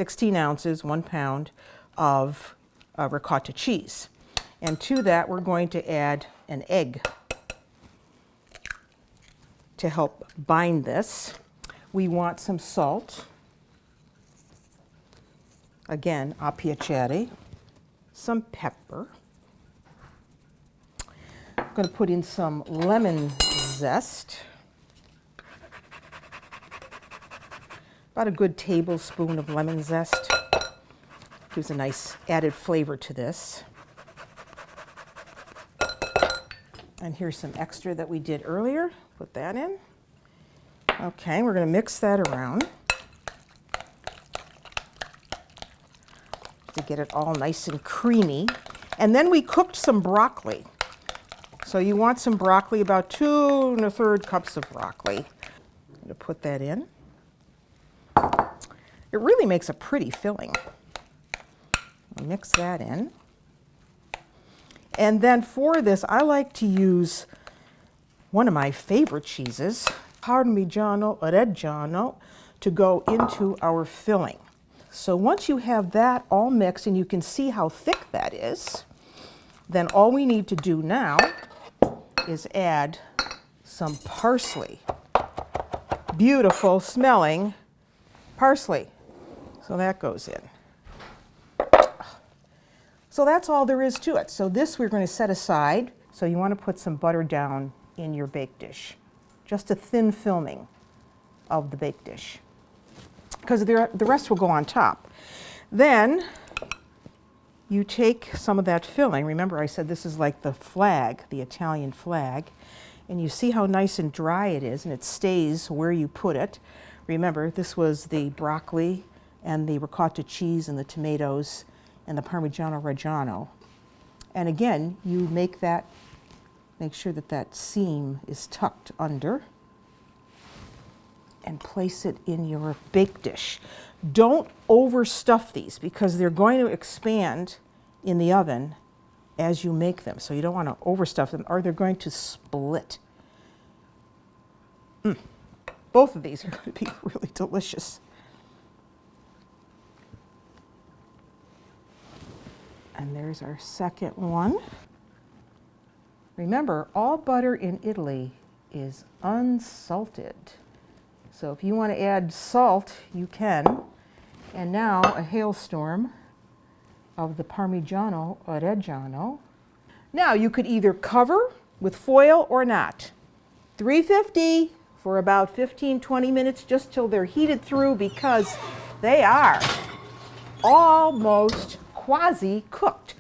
16 ounces, 1 pound of ricotta cheese. And to that, we're going to add an egg to help bind this. We want some salt. Again, a piacere. Some pepper. I'm going to put in some lemon zest. About a good tablespoon of lemon zest. Gives a nice added flavor to this. And here's some extra that we did earlier. Put that in. Okay, we're going to mix that around to get it all nice and creamy. And then we cooked some broccoli. So you want some broccoli, about 2 1/3 cups of broccoli. I'm going to put that in. It really makes a pretty filling. I'll mix that in. And then for this, I like to use one of my favorite cheeses, Parmigiano-Reggiano, to go into our filling. So once you have that all mixed and you can see how thick that is, then all we need to do now is add some parsley. Beautiful smelling parsley. So that goes in. So that's all there is to it. So this we're going to set aside. So you want to put some butter down in your bake dish. Just a thin filming of the bake dish. Because the rest will go on top. Then you take some of that filling. Remember I said this is like the flag, the Italian flag. And you see how nice and dry it is, and it stays where you put it. Remember, this was the broccoli and the ricotta cheese and the tomatoes and the Parmigiano-Reggiano. And again, you make sure that that seam is tucked under and place it in your bake dish. Don't overstuff these because they're going to expand in the oven as you make them. So you don't want to overstuff them or they're going to split. Both of these are going to be really delicious. And there's our second one. Remember, all butter in Italy is unsalted. So if you want to add salt, you can. And now a hailstorm of the Parmigiano-Reggiano. Now you could either cover with foil or not. 350 for about 15-20 minutes, just till they're heated through, because they are almost quasi-cooked.